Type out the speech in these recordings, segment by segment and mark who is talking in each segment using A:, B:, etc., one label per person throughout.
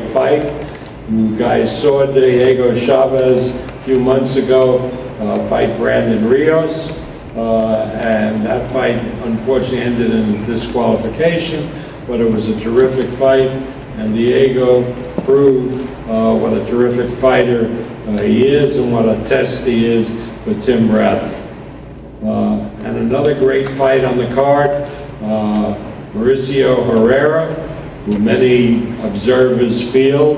A: fight. You guys saw Diego Chaves a few months ago fight Brandon Rios, and that fight unfortunately ended in disqualification, but it was a terrific fight, and Diego proved what a terrific fighter he is and what a test he is for Tim Bradley. And another great fight on the card, Mauricio Herrerra, who many observers feel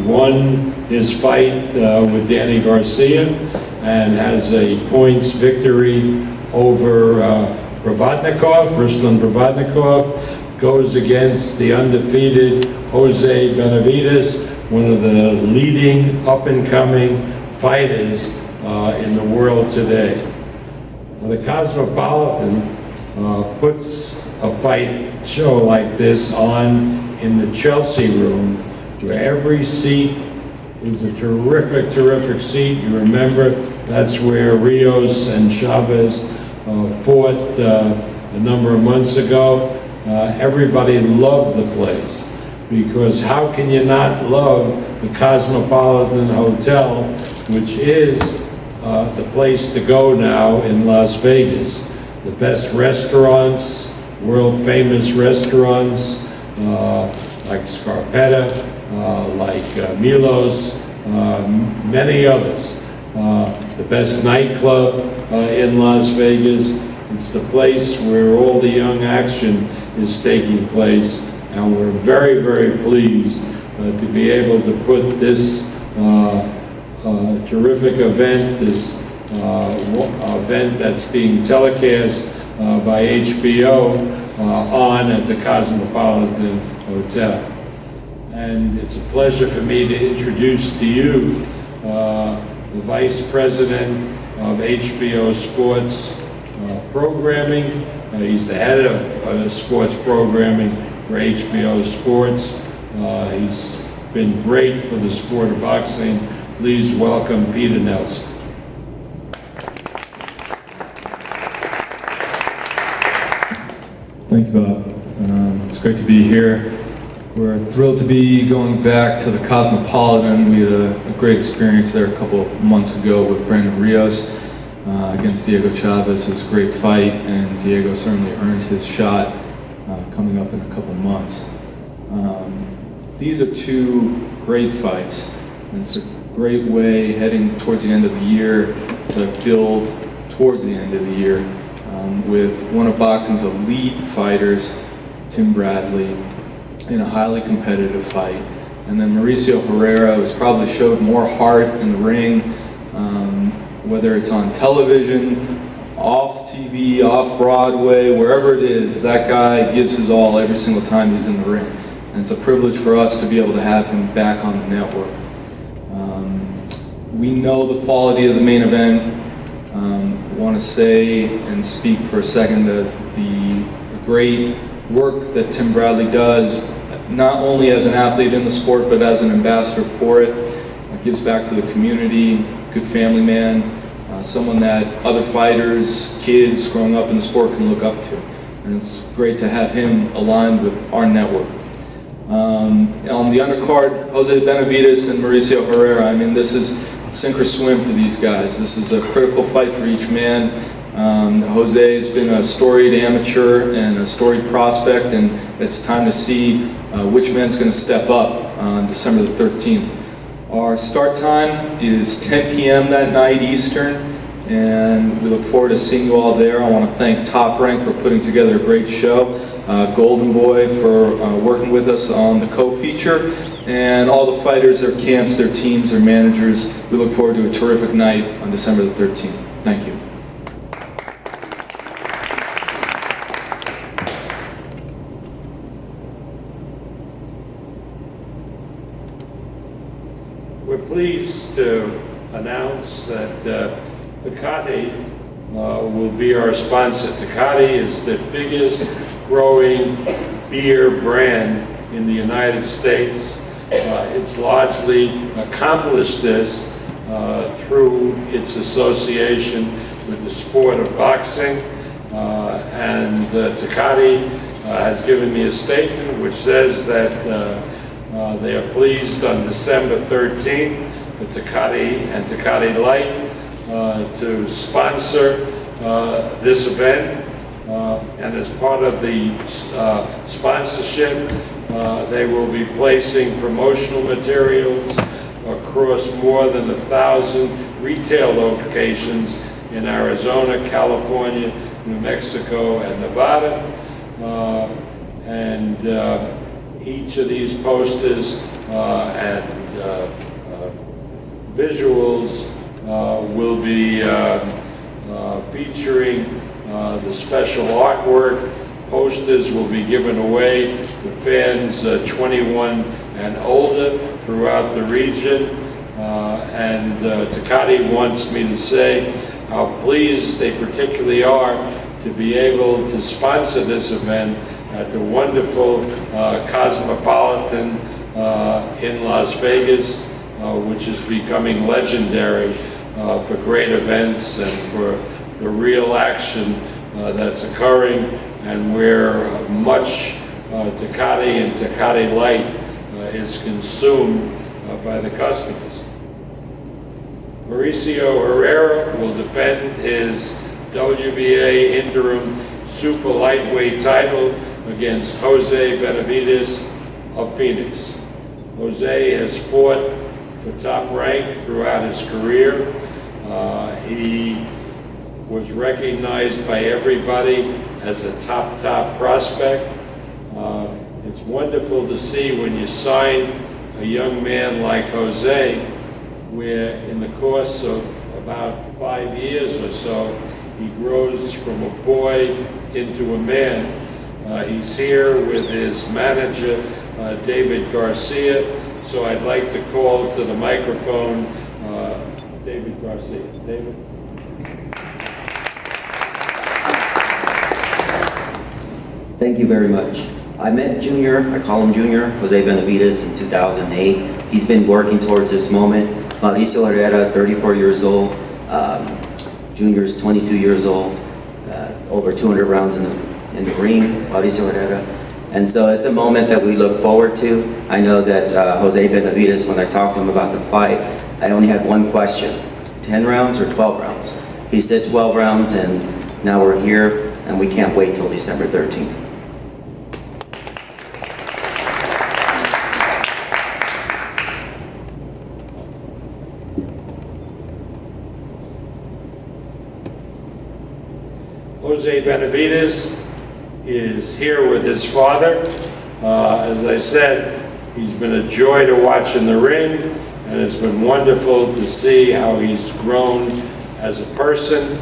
A: won his fight with Danny Garcia and has a points victory over Provodnikov. Ruslan Provodnikov goes against the undefeated Jose Benavidez, one of the leading up-and-coming fighters in the world today. Now, the Cosmopolitan puts a fight show like this on in the Chelsea room, where every seat is a terrific, terrific seat. You remember that's where Rios and Chaves fought a number of months ago. Everybody loved the place, because how can you not love the Cosmopolitan Hotel, which is the place to go now in Las Vegas. The best restaurants, world-famous restaurants, like Scarpetta, like Milos, many others. The best nightclub in Las Vegas. It's the place where all the young action is taking place, and we're very, very pleased to be able to put this terrific event, this event that's being telecast by HBO on at the Cosmopolitan Hotel. And it's a pleasure for me to introduce to you the Vice President of HBO Sports Programming. He's the head of sports programming for HBO Sports. He's been great for the sport of boxing. Please welcome Peter Nelson.
B: Thank you, Bob. It's great to be here. We're thrilled to be going back to the Cosmopolitan. We had a great experience there a couple of months ago with Brandon Rios against Diego Chaves. It was a great fight, and Diego certainly earned his shot coming up in a couple months. These are two great fights, and it's a great way heading towards the end of the year to build towards the end of the year with one of boxing's elite fighters, Tim Bradley, in a highly competitive fight. And then Mauricio Herrerra, who's probably showed more heart in the ring, whether it's on television, off TV, off Broadway, wherever it is, that guy gives his all every single time he's in the ring. And it's a privilege for us to be able to have him back on the network. We know the quality of the main event. I want to say and speak for a second that the great work that Tim Bradley does, not only as an athlete in the sport, but as an ambassador for it. Gives back to the community, good family man, someone that other fighters, kids growing up in the sport can look up to. And it's great to have him aligned with our network. On the undercard, Jose Benavidez and Mauricio Herrerra. I mean, this is sink or swim for these guys. This is a critical fight for each man. Jose has been a storied amateur and a storied prospect, and it's time to see which man's going to step up on December the 13th. Our start time is 10 p.m. that night Eastern, and we look forward to seeing you all there. I want to thank Top Rank for putting together a great show, Golden Boy for working with us on the co-feature, and all the fighters, their camps, their teams, their managers. We look forward to a terrific night on December the 13th. Thank you.
A: We're pleased to announce that Tecate will be our sponsor. Tecate is the biggest growing beer brand in the United States. It's largely accomplished this through its association with the sport of boxing. And Tecate has given me a statement which says that They are pleased on December 13th for Tecate and Tecate Light to sponsor this event. And as part of the sponsorship, they will be placing promotional materials across more than 1,000 retail locations in Arizona, California, New Mexico, and Nevada. And each of these posters and visuals will be featuring the special artwork. Posters will be given away to fans 21 and older throughout the region. And Tecate wants me to say how pleased they particularly are to be able to sponsor this event at the wonderful Cosmopolitan in Las Vegas, which is becoming legendary for great events and for the real action that's occurring, and where much Tecate and Tecate Light is consumed by the customers. Mauricio Herrerra will defend his WBA interim super lightweight title against Jose Benavidez of Phoenix. Jose has fought for top rank throughout his career. He was recognized by everybody as a top prospect. It's wonderful to see when you sign a young man like Jose, where in the course of about 5 years or so, he grows from a boy into a man. He's here with his manager, David Garcia. So I'd like to call to the microphone David Garcia. David?
C: Thank you very much. I met Junior, I call him Junior, Jose Benavidez in 2008. He's been working towards this moment. Mauricio Herrerra, 34 years old. Junior's 22 years old. Over 200 rounds in the ring, Mauricio Herrerra. And so it's a moment that we look forward to. I know that Jose Benavidez, when I talked to him about the fight, I only had one question: 10 rounds or 12 rounds? He said 12 rounds, and now we're here, and we can't wait till December 13th.
A: Jose Benavidez is here with his father. As I said, he's been a joy to watch in the ring, and it's been wonderful to see how he's grown as a person.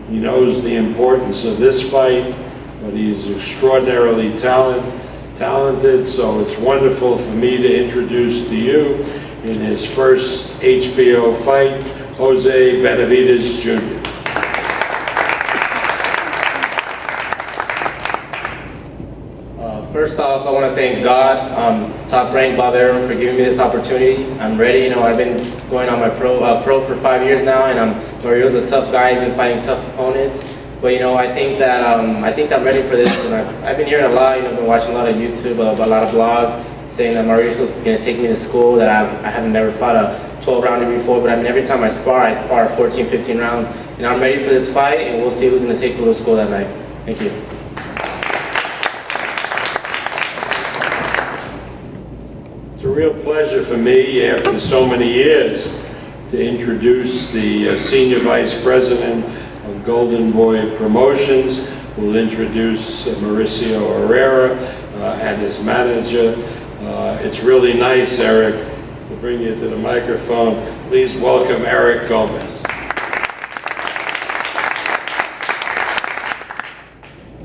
A: He knows the importance of this fight, but he is extraordinarily talented, so it's wonderful for me to introduce to you in his first HBO fight, Jose Benavidez Jr.
D: First off, I want to thank God, Top Rank Bob Arum, for giving me this opportunity. I'm ready. You know, I've been going on my pro for 5 years now, and Mario's a tough guy. He's been fighting tough opponents. But you know, I think that I'm ready for this. And I've been hearing a lot. You know, I've been watching a lot of YouTube, a lot of blogs saying that Mauricio's going to take me to school. That I haven't never fought a 12-rounder before. But I mean, every time I spar 14, 15 rounds. And I'm ready for this fight, and we'll see who's going to take me to school that night. Thank you.
A: It's a real pleasure for me, after so many years, to introduce the Senior Vice President of Golden Boy Promotions. We'll introduce Mauricio Herrerra and his manager. It's really nice, Eric, to bring you to the microphone. Please welcome Eric Gomez.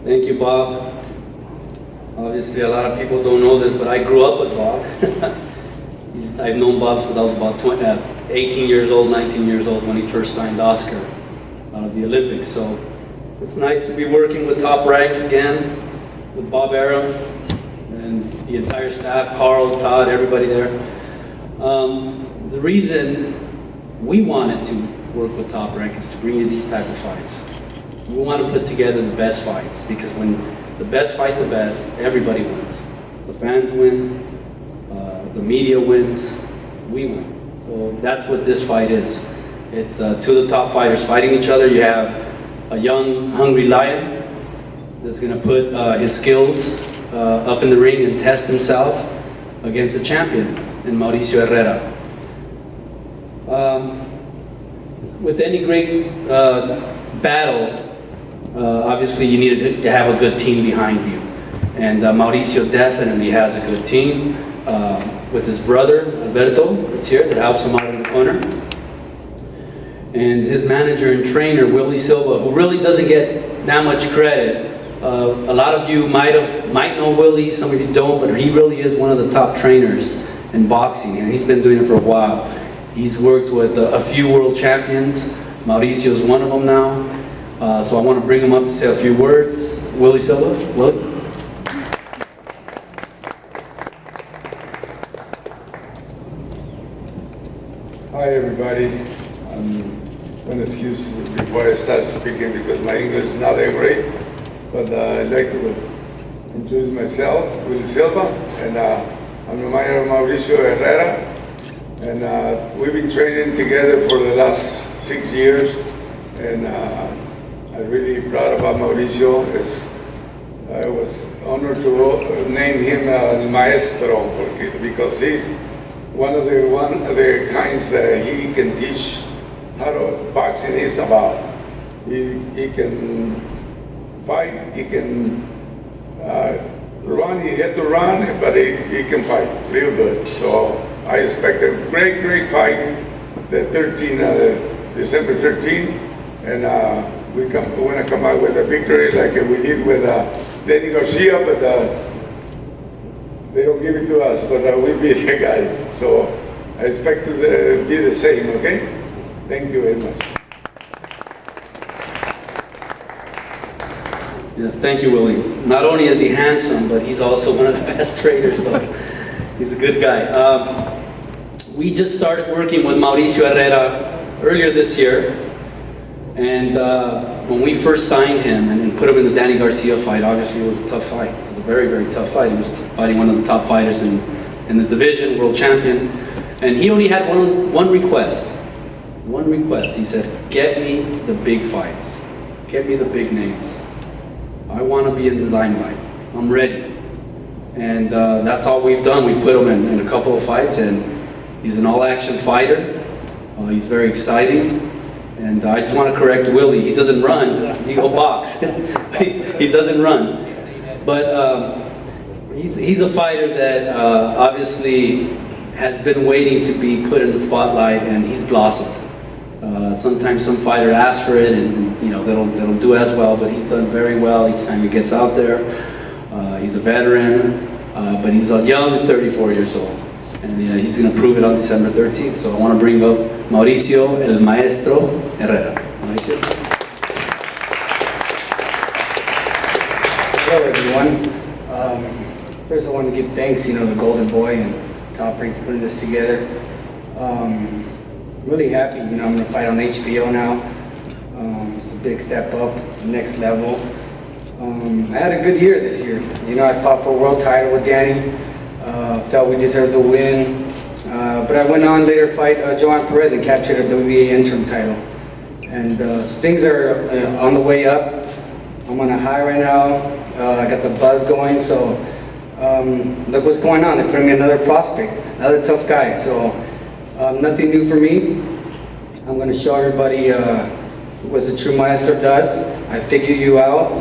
E: Thank you, Bob. Obviously, a lot of people don't know this, but I grew up with Bob. I've known Bob since I was about 18 years old, 19 years old when he first signed Oscar out of the Olympics. So it's nice to be working with Top Rank again, with Bob Arum and the entire staff, Carl, Todd, everybody there. The reason we wanted to work with Top Rank is to bring you these type of fights. We want to put together the best fights, because when the best fight the best, everybody wins. The fans win, media wins, we win. So that's what this fight is. It's two of the top fighters fighting each other. You have a young, hungry lion that's going to put his skills up in the ring and test himself against a champion in Mauricio Herrera. With any great battle, obviously you need to have a good team behind you. And Mauricio definitely has a good team with his brother, Alberto, that's here, that helps him out in the corner. And his manager and trainer, Willie Silva, who really doesn't get that much credit. A lot of you might know Willie, some of you don't, but he really is one of the top trainers in boxing, and he's been doing it for a while. He's worked with a few world champions. Mauricio is one of them now. So I want to bring him up to say a few words. Willie Silva, Willie.
F: Hi everybody. One excuse before I start speaking because my English is not that great, but I'd like to introduce myself, Willie Silva, and I'm the manager of Mauricio Herrera, and we've been training together for the last 6 years, and I'm really proud about Mauricio. I was honored to name him El Maestro because he's one of the kinds that he can teach how to boxing is about. He can fight, he can run, he had to run, but he can fight real good. So I expect a great fight, December 13, and we're going to come out with a victory like we did with Danny Garcia, but they don't give it to us, but we beat the guy. So I expect to be the same, okay? Thank you very much.
E: Yes, thank you, Willie. Not only is he handsome, but he's also one of the best trainers, so he's a good guy. We just started working with Mauricio Herrera earlier this year, and when we first signed him and put him in the Danny Garcia fight, obviously it was a tough fight. It was a very tough fight. He was fighting one of the top fighters in the division, world champion, and he only had one request. One request. He said, "Get me the big fights. Get me the big names. I want to be in the limelight. I'm ready." And that's all we've done. We've put him in a couple of fights, and he's an all-action fighter. He's very exciting. And I just want to correct Willie. He doesn't run. He go box. He doesn't run. But he's a fighter that obviously has been waiting to be put in the spotlight, and he's blossomed. Sometimes some fighter asks for it, and you know they don't do as well. But he's done very well each time he gets out there. He's a veteran, but he's young at 34 years old, and he's going to prove it on December 13th. So I want to bring up Mauricio El Maestro Herrera. Mauricio.
G: Hello everyone. First I want to give thanks, to Golden Boy and Top Rank for putting this together. I'm really happy, I'm going to fight on HBO now. It's a big step up, next level. I had a good year this year. I fought for a world title with Danny. Felt we deserved the win. But I went on later fight Joanne Perez and captured a WBA interim title. And so things are on the way up. I'm on a high right now. I got the buzz going, so look what's going on. They're putting me another prospect, another tough guy. So nothing new for me. I'm going to show everybody what the true maestro does. I figure you out.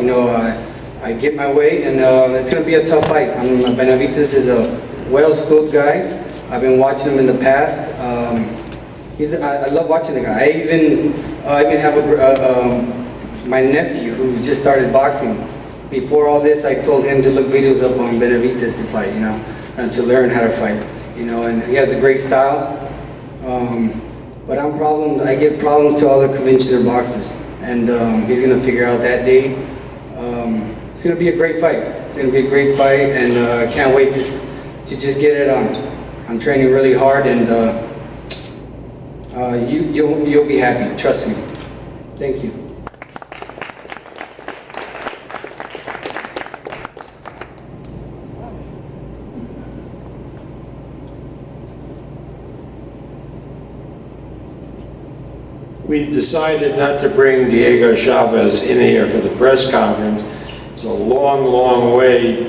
G: I get my way, and it's going to be a tough fight. Benavidez is a well-schooled guy. I've been watching him in the past. I love watching the guy. I even have my nephew who just started boxing. Before all this, I told him to look videos up on Benavidez to fight, and to learn how to fight, and he has a great style. But I give problems to all the conventional boxers, and he's gonna figure out that day. It's gonna be a great fight. It's gonna be a great fight, and I can't wait to just get it on. I'm training really hard, and you'll be happy. Trust me. Thank you.
A: We decided not to bring Diego Chaves in here for the press conference. It's a long, long way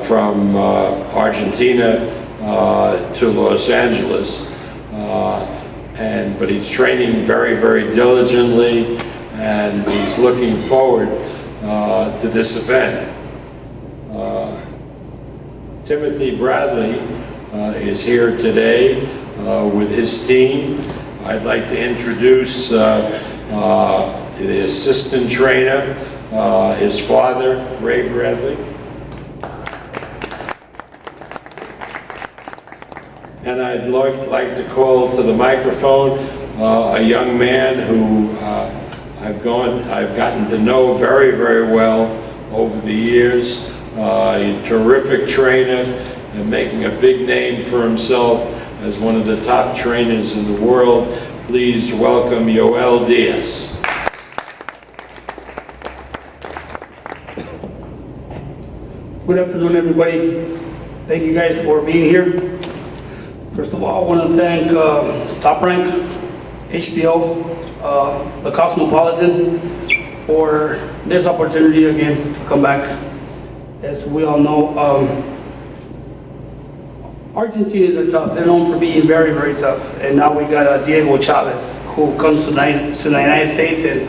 A: from Argentina to Los Angeles. But he's training very, very diligently, and he's looking forward to this event. Timothy Bradley is here today with his team. I'd like to introduce the assistant trainer, his father, Ray Bradley. And I'd like to call to the microphone a young man who I've gotten to know very, very well over the years. He's a terrific trainer and making a big name for himself as one of the top trainers in the world. Please welcome Yoel Diaz.
H: Good afternoon, everybody. Thank you guys for being here. First of all, I want to thank Top Rank, HBO, the Cosmopolitan for this opportunity again to come back. As we all know, Argentinians are tough. They're known for being very, very tough. And now we got Diego Chaves, who comes to the United States and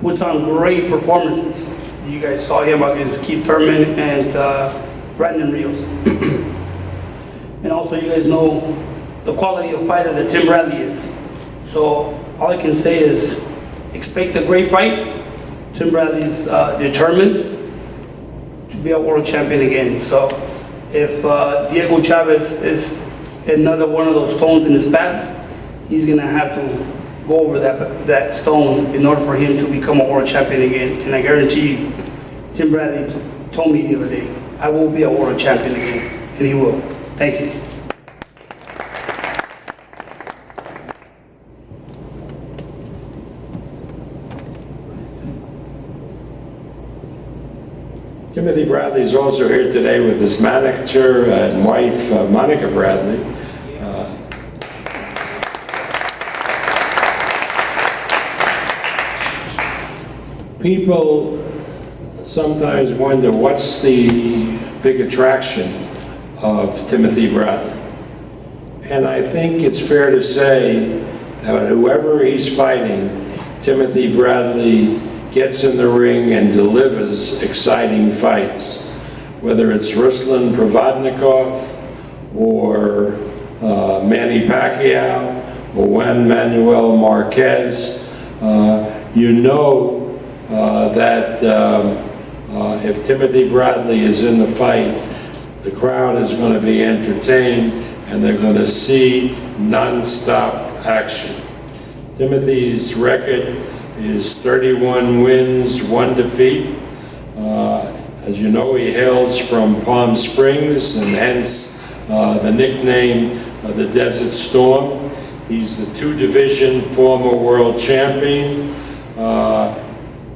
H: puts on great performances. You guys saw him against Keith Thurman and Brandon Rios. And also you guys know the quality of fighter that Tim Bradley is. So all I can say is expect a great fight. Tim Bradley's determined to be a world champion again. So if Diego Chaves is another one of those stones in his path, he's gonna have to go over that stone in order for him to become a world champion again. And I guarantee you, Tim Bradley told me the other day, I will be a world champion again, and he will. Thank you.
A: Timothy Bradley is also here today with his manager and wife, Monica Bradley. People sometimes wonder what's the big attraction of Timothy Bradley. And I think it's fair to say that whoever he's fighting, Timothy Bradley gets in the ring and delivers exciting fights. Whether it's Ruslan Provodnikov or Manny Pacquiao or Juan Manuel Marquez, you know that if Timothy Bradley is in the fight, the crowd is going to be entertained and they're going to see non-stop action. Timothy's record is 31 wins, 1 defeat. As you know, he hails from Palm Springs and hence the nickname of the Desert Storm. He's the 2-division former world champion.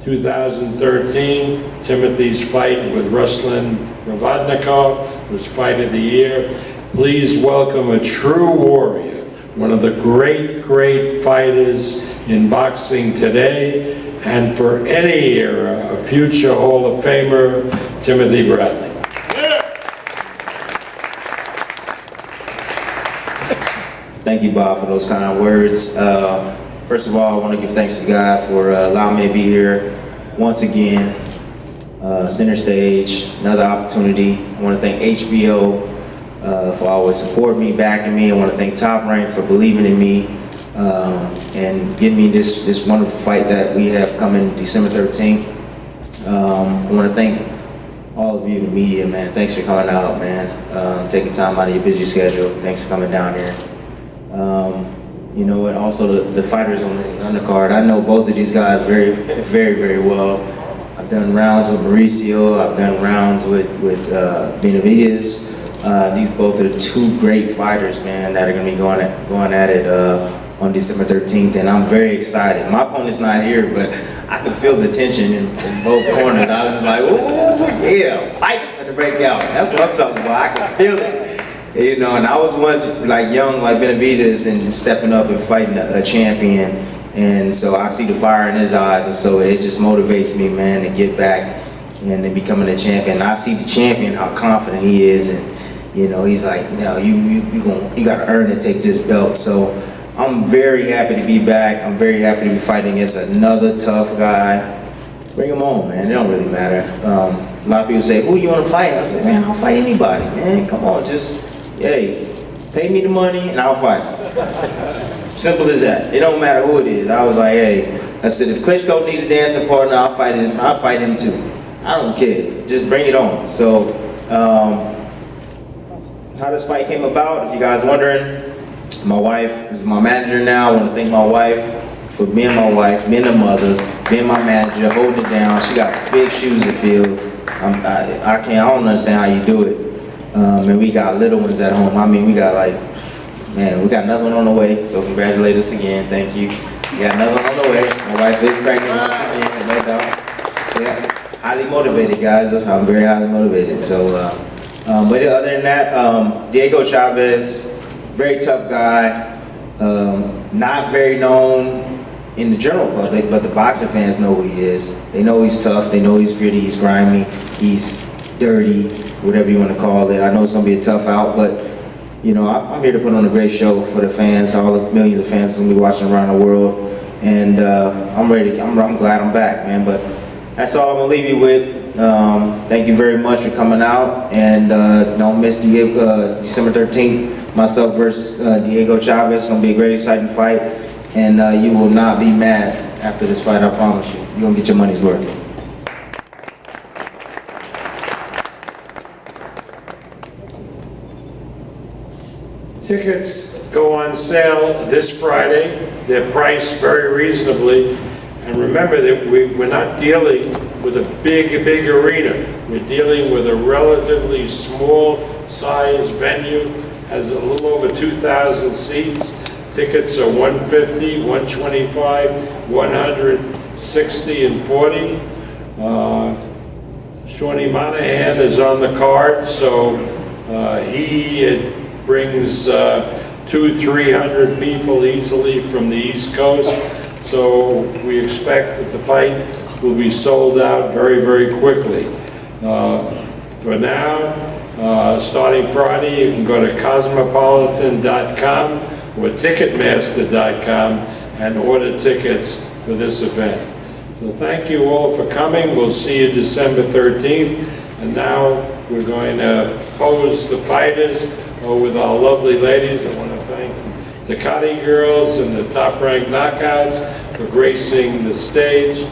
A: 2013, Timothy's fight with Ruslan Provodnikov was Fight of the Year. Please welcome a true warrior, one of the great, great fighters in boxing today, and for any era, a future Hall of Famer, Timothy Bradley.
C: Thank you, Bob, for those kind words. First of all, I want to give thanks to God for allowing me to be here once again. Center stage, another opportunity. I want to thank HBO for always supporting me, backing me. I want to thank Top Rank for believing in me and giving me this wonderful fight that we have coming December 13th. I want to thank all of you, the media, man. Thanks for coming out, man. Taking time out of your busy schedule. Thanks for coming down here. You know what? Also, the fighters on the undercard. I know both of these guys very, very, very well. I've done rounds with Mauricio. I've done rounds with Benavidez. These both are 2 great fighters, man, that are going to be going at it on December 13th, and I'm very excited. My opponent's not here, but I can feel the tension in both corners. I was just like, ooh, yeah, fight for the breakout. That's what I'm talking about. I can feel it. You know, and I was once like young, like Benavidez, and stepping up and fighting a champion.
I: And so I see the fire in his eyes, and so it just motivates me, man, to get back and then becoming a champion. I see the champion, how confident he is, and you know, he's like, no, you gotta earn to take this belt. So I'm very happy to be back. I'm very happy to be fighting against another tough guy. Bring him on, man. It don't really matter. A lot of people say, who you want to fight? I said, man, I'll fight anybody, man. Come on, just, hey, pay me the money and I'll fight. Simple as that. It don't matter who it is. I was like, hey, I said, if Klitschko need a dancing partner, I'll fight him. I'll fight him too. I don't care. Just bring it on. So, how this fight came about, if you guys wondering, my wife is my manager now. I want to thank my wife for being my wife, being a mother, being my manager, holding it down. She got big shoes to fill. I don't understand how you do it. And we got little ones at home. I mean, we got like, man, we got another one on the way. So congratulate us again. Thank you. We got another one on the way. My wife is pregnant once again. No doubt. Yeah, highly motivated, guys. I'm very highly motivated. So, but other than that, Diego Chaves, very tough guy. Not very known in the general public, but the boxing fans know who he is. They know he's tough. They know he's gritty. He's grimy. He's dirty. Whatever you want to call it. I know it's gonna be a tough out, but you know, I'm here to put on a great show for the fans, all the millions of fans that's gonna be watching around the world, and I'm ready. I'm glad I'm back, man. But that's all I'm gonna leave you with. Thank you very much for coming out, and don't miss December 13th. Myself versus Diego Chaves. It's gonna be a great, exciting fight, and you will not be mad after this fight. I promise you. You're gonna get your money's worth.
A: Tickets go on sale this Friday. They're priced very reasonably. And remember that we're not dealing with a big arena. We're dealing with a relatively small size venue, has a little over 2,000 seats. Tickets are $150, $125, $160, and $40. Shawnee Monahan is on the card, so he brings 200-300 people easily from the East Coast. So we expect that the fight will be sold out very, very quickly. For now, starting Friday, you can go to cosmopolitan.com or ticketmaster.com and order tickets for this event. So thank you all for coming. We'll see you December 13th. And now we're going to pose the fighters with our lovely ladies. I want to thank the Takati girls and the Top Rank Knockouts for gracing the stage.